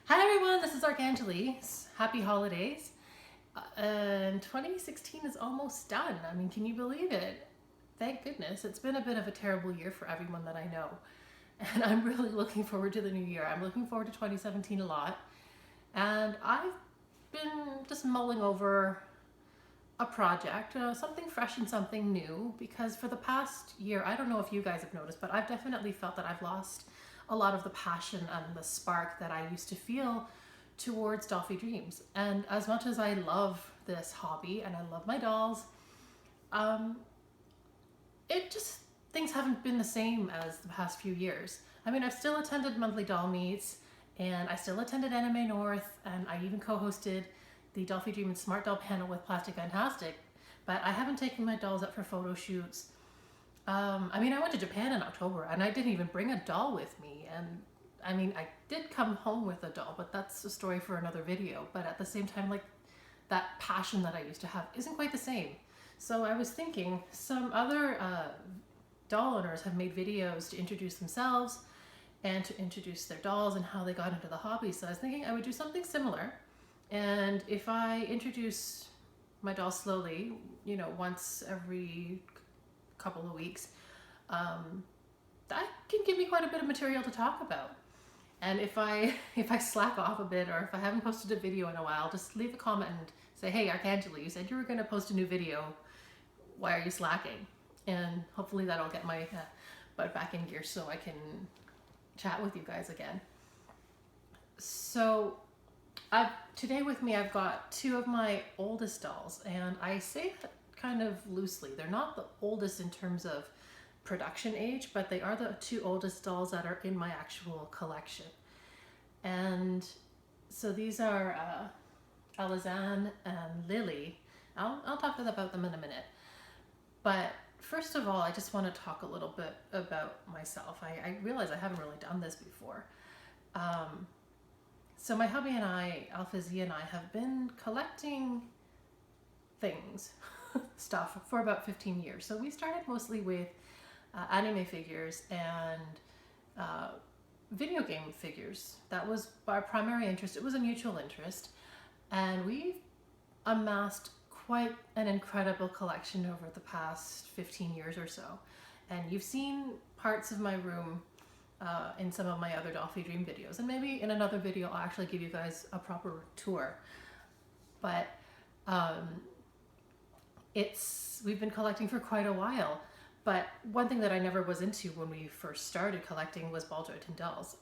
Hi everyone, this is Archangeli. Happy holidays. And 2016 is almost done. I mean, can you believe it? Thank goodness. It's been a bit of a terrible year for everyone that I know. And I'm really looking forward to the new year. I'm looking forward to 2017 a lot. And I've been just mulling over a project, something fresh and something new, because for the past year, I don't know if you guys have noticed, but I've definitely felt that I've lost a lot of the passion and the spark that I used to feel towards Dollfie dreams. And as much as I love this hobby and I love my dolls, it just, things haven't been the same as the past few years. I mean, I've still attended monthly doll meets, and I still attended Anime North, and I even co-hosted the Dollfie Dream and Smart Doll panel with Plastic Fantastic, but I haven't taken my dolls up for photo shoots. I mean, I went to Japan in October, and I didn't even bring a doll with me, and I mean, I did come home with a doll, but that's a story for another video. But at the same time, like, that passion that I used to have isn't quite the same. So I was thinking some other doll owners have made videos to introduce themselves and to introduce their dolls and how they got into the hobby. So I was thinking I would do something similar. And if I introduce my doll slowly, you know, once every couple of weeks, that can give me quite a bit of material to talk about. And if I slack off a bit, or if I haven't posted a video in a while, just leave a comment and say, hey, Archangeli, you said you were going to post a new video. Why are you slacking? And hopefully that'll get my butt back in gear so I can chat with you guys again. So today with me, I've got two of my oldest dolls, and I say that kind of loosely. They're not the oldest in terms of production age, but they are the two oldest dolls that are in my actual collection. And so these are Alisanne and Lily. I'll talk about them in a minute. But first of all, I just want to talk a little bit about myself. I realize I haven't really done this before. So my hubby and I, AlphaZ I, and I have been collecting things, stuff, for about 15 years. So we started mostly with anime figures and video game figures. That was our primary interest. It was a mutual interest. And we've amassed quite an incredible collection over the past 15 years or so. And you've seen parts of my room in some of my other Dollfie Dream videos. And maybe in another video, I'll actually give you guys a proper tour. But we've been collecting for quite a while. But one thing that I never was into when we first started collecting was ball jointed dolls.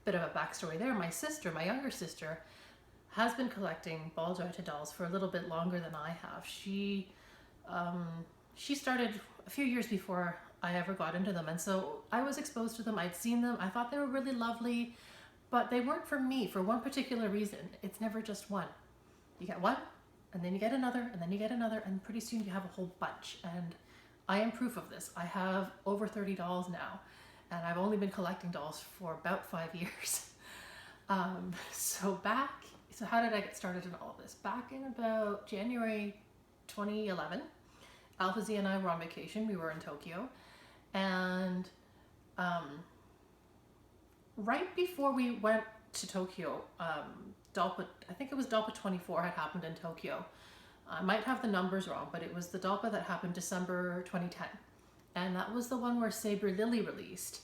Bit of a backstory there. My sister, my younger sister, has been collecting ball jointed dolls for a little bit longer than I have. She started a few years before I ever got into them, and so I was exposed to them. I'd seen them. I thought they were really lovely, but they weren't for me for one particular reason. It's never just one. You get one, and then you get another, and then you get another, and pretty soon you have a whole bunch. And I am proof of this. I have over 30 dolls now, and I've only been collecting dolls for about 5 years. So how did I get started in all of this? Back in about January 2011, AlphaZ and I were on vacation. We were in Tokyo, and right before we went to Tokyo, I think it was Dollpa 24 had happened in Tokyo. I might have the numbers wrong, but it was the Dollpa that happened December 2010. And that was the one where Saber Lily released.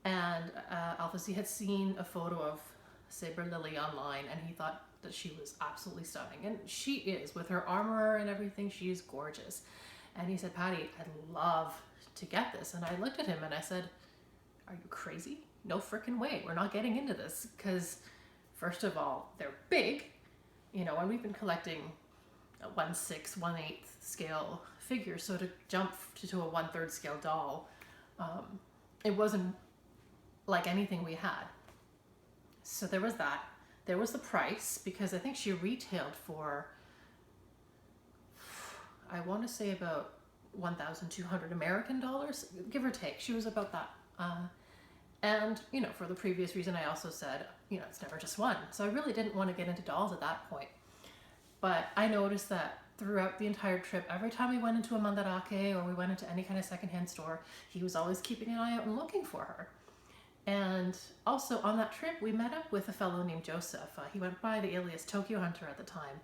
And AlphaZ had seen a photo of Saber Lily online, and he thought that she was absolutely stunning. And she is, with her armor and everything, she is gorgeous. And he said, Patty, I'd love to get this. And I looked at him and I said, are you crazy? No frickin' way. We're not getting into this. Because first of all, they're big, you know, and we've been collecting a 1/6, 1/8 scale figure. So to jump to a 1/3 scale doll, it wasn't like anything we had. So there was that. There was the price, because I think she retailed for, I want to say about 1,200 American dollars, give or take. She was about that. And, you know, for the previous reason, I also said, you know, it's never just one. So I really didn't want to get into dolls at that point. But I noticed that throughout the entire trip, every time we went into a mandarake or we went into any kind of secondhand store, he was always keeping an eye out and looking for her. And also on that trip, we met up with a fellow named Joseph. He went by the alias Tokyo Hunter at the time.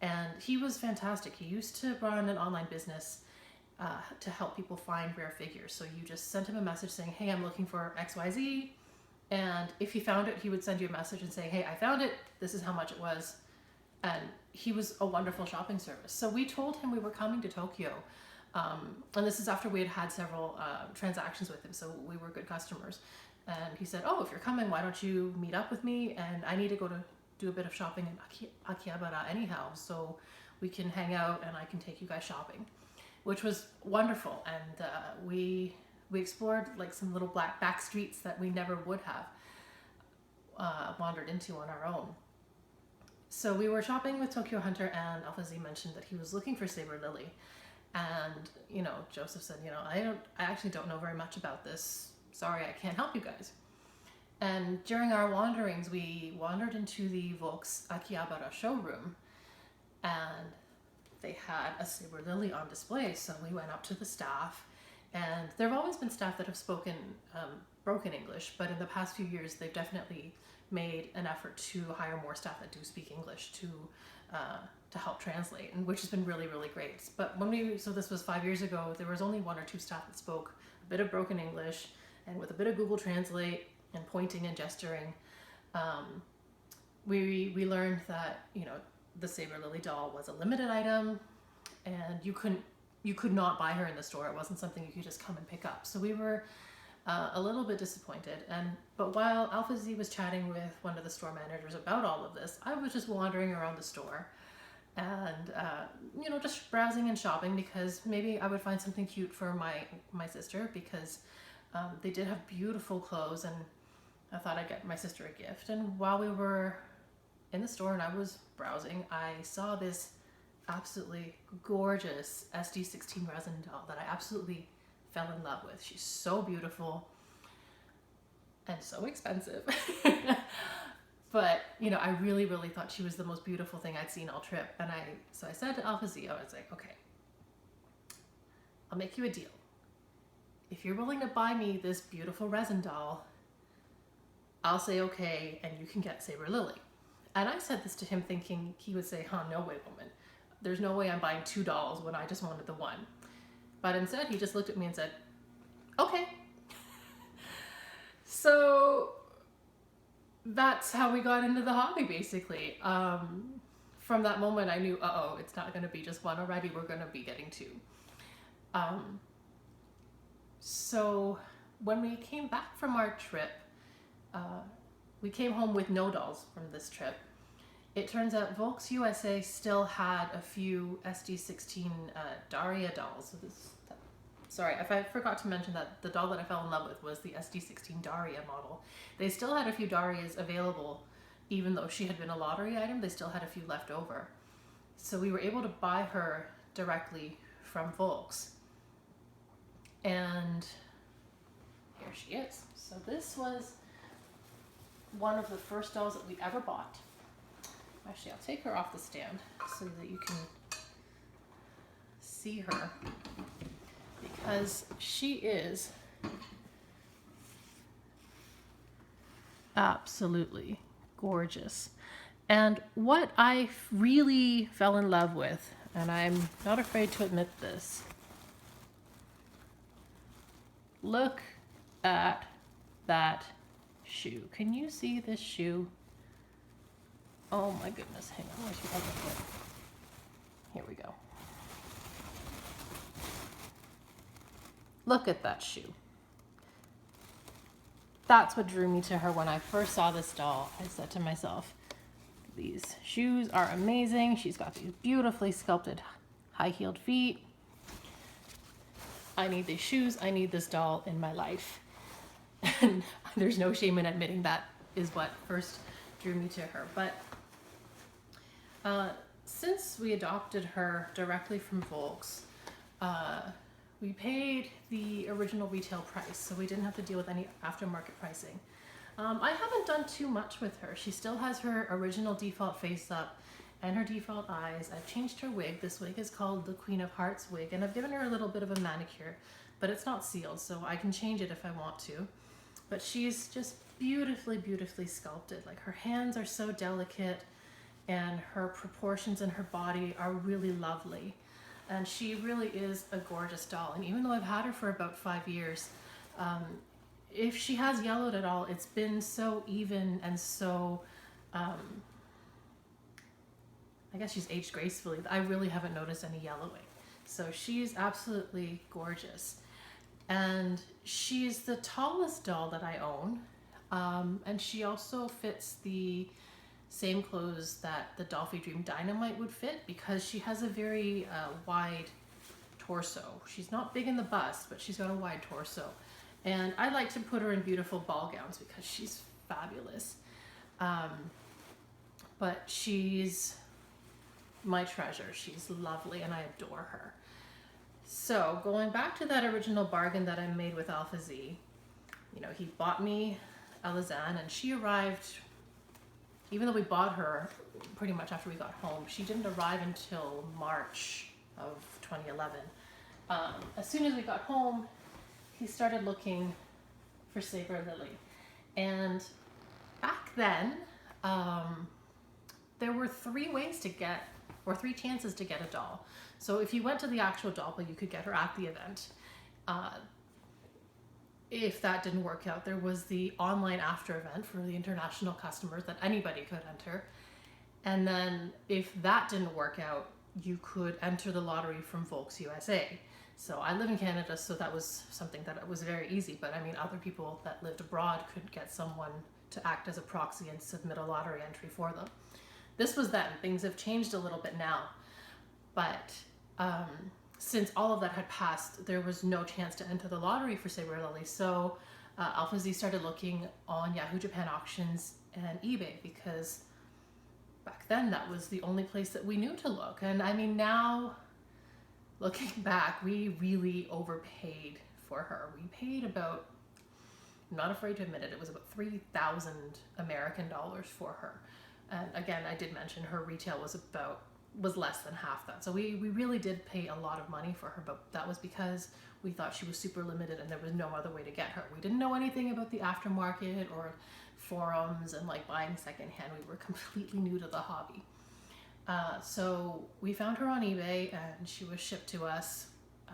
And he was fantastic. He used to run an online business to help people find rare figures. So you just sent him a message saying, hey, I'm looking for XYZ. And if he found it, he would send you a message and say, hey, I found it. This is how much it was. And he was a wonderful shopping service. So we told him we were coming to Tokyo. And this is after we had had several transactions with him. So we were good customers. And he said, oh, if you're coming, why don't you meet up with me? And I need to go to do a bit of shopping in Akihabara anyhow. So we can hang out and I can take you guys shopping, which was wonderful. And we explored like some little back streets that we never would have wandered into on our own. So we were shopping with Tokyo Hunter, and AlphaZ mentioned that he was looking for Saber Lily. And, you know, Joseph said, you know, I actually don't know very much about this. Sorry, I can't help you guys. And during our wanderings, we wandered into the Volks Akihabara showroom, and they had a Saber Lily on display. So we went up to the staff, and there have always been staff that have spoken broken English, but in the past few years, they've definitely made an effort to hire more staff that do speak English to help translate, and which has been really, really great. But so this was 5 years ago, there was only 1 or 2 staff that spoke a bit of broken English, and with a bit of Google Translate and pointing and gesturing, we learned that, you know, the Saber Lily doll was a limited item, and you could not buy her in the store. It wasn't something you could just come and pick up. So we were a little bit disappointed. But while AlphaZ was chatting with one of the store managers about all of this, I was just wandering around the store and you know, just browsing and shopping, because maybe I would find something cute for my sister, because they did have beautiful clothes, and I thought I'd get my sister a gift. And while we were in the store and I was browsing, I saw this absolutely gorgeous SD16 resin doll that I absolutely fell in love with. She's so beautiful and so expensive. But, you know, I really, really thought she was the most beautiful thing I'd seen all trip. And so I said to AlphaZ, I was like, okay, I'll make you a deal. If you're willing to buy me this beautiful resin doll, I'll say okay, and you can get Saber Lily. And I said this to him thinking he would say, huh, no way, woman. There's no way I'm buying 2 dolls when I just wanted the one. But instead, he just looked at me and said, okay. So that's how we got into the hobby, basically. From that moment, I knew, uh-oh, it's not going to be just one already. We're going to be getting 2. So when we came back from our trip, we came home with no dolls from this trip. It turns out Volks USA still had a few SD16 Daria dolls. Sorry, if I forgot to mention that the doll that I fell in love with was the SD16 Daria model. They still had a few Darias available, even though she had been a lottery item. They still had a few left over. So we were able to buy her directly from Volks. And here she is. So this was one of the first dolls that we ever bought. Actually, I'll take her off the stand so that you can see her, because she is absolutely gorgeous. And what I really fell in love with, and I'm not afraid to admit this, look at that shoe. Can you see this shoe? Oh my goodness, hang on, where's your other foot? Here we go. Look at that shoe. That's what drew me to her when I first saw this doll. I said to myself, these shoes are amazing. She's got these beautifully sculpted high-heeled feet. I need these shoes. I need this doll in my life. And there's no shame in admitting that is what first drew me to her. But since we adopted her directly from Volks, we paid the original retail price, so we didn't have to deal with any aftermarket pricing. I haven't done too much with her. She still has her original default face up and her default eyes. I've changed her wig. This wig is called the Queen of Hearts wig, and I've given her a little bit of a manicure, but it's not sealed, so I can change it if I want to. but she's just beautifully, beautifully sculpted. Like her hands are so delicate and her proportions in her body are really lovely. And she really is a gorgeous doll. And even though I've had her for about 5 years, if she has yellowed at all, it's been so even and so, I guess she's aged gracefully. I really haven't noticed any yellowing. So she's absolutely gorgeous. And she's the tallest doll that I own. And she also fits the same clothes that the Dollfie Dream Dynamite would fit, because she has a very wide torso. She's not big in the bust, but she's got a wide torso. And I like to put her in beautiful ball gowns because she's fabulous. But she's my treasure. She's lovely and I adore her. So going back to that original bargain that I made with AlphaZ, you know, he bought me Alisanne, and she arrived, even though we bought her pretty much after we got home, she didn't arrive until March of 2011. As soon as we got home, he started looking for Saber Lily. And back then, there were 3 ways to get, or 3 chances to get a doll. So if you went to the actual doll play, you could get her at the event. If that didn't work out, there was the online after event for the international customers that anybody could enter. And then if that didn't work out, you could enter the lottery from Volks USA. So I live in Canada, so that was something that was very easy. But I mean, other people that lived abroad could get someone to act as a proxy and submit a lottery entry for them. This was then. Things have changed a little bit now. But since all of that had passed, there was no chance to enter the lottery for Saber Lily. So AlphaZ started looking on Yahoo Japan Auctions and eBay, because back then that was the only place that we knew to look. And I mean, now looking back, we really overpaid for her. We paid about, I'm not afraid to admit it, it was about 3,000 American dollars for her. And again, I did mention her retail was less than half that. So we really did pay a lot of money for her, but that was because we thought she was super limited and there was no other way to get her. We didn't know anything about the aftermarket or forums and like buying secondhand. We were completely new to the hobby. So we found her on eBay and she was shipped to us.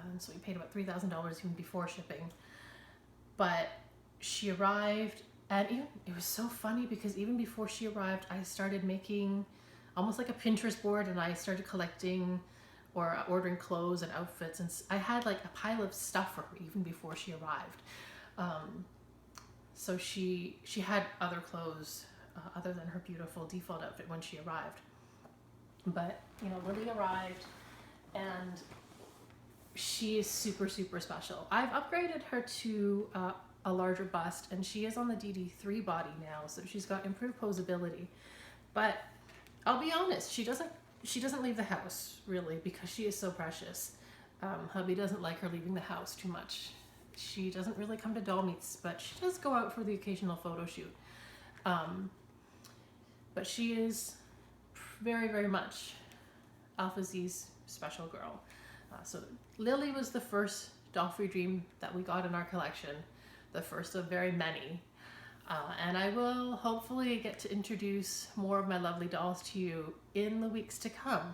And so we paid about $3,000 even before shipping. But she arrived, and it was so funny because even before she arrived, I started making almost like a Pinterest board, and I started collecting or ordering clothes and outfits, and I had like a pile of stuff for her even before she arrived. So she had other clothes other than her beautiful default outfit when she arrived. But you know, Lily arrived, and she is super, super special. I've upgraded her to a larger bust, and she is on the DD3 body now, so she's got improved posability. But I'll be honest, she doesn't leave the house really, because she is so precious. Hubby doesn't like her leaving the house too much. She doesn't really come to doll meets, but she does go out for the occasional photo shoot. But she is very, very much AlphaZ's special girl. So Lily was the first Dollfie Dream that we got in our collection, the first of very many. And I will hopefully get to introduce more of my lovely dolls to you in the weeks to come.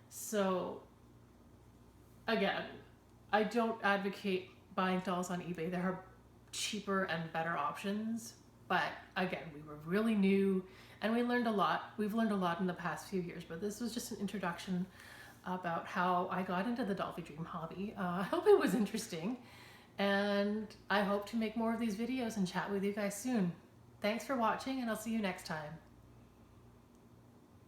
So again, I don't advocate buying dolls on eBay. There are cheaper and better options. But again, we were really new and we learned a lot. We've learned a lot in the past few years, but this was just an introduction about how I got into the Dollfie Dream hobby. I hope it was interesting. And I hope to make more of these videos and chat with you guys soon. Thanks for watching, and I'll see you next time.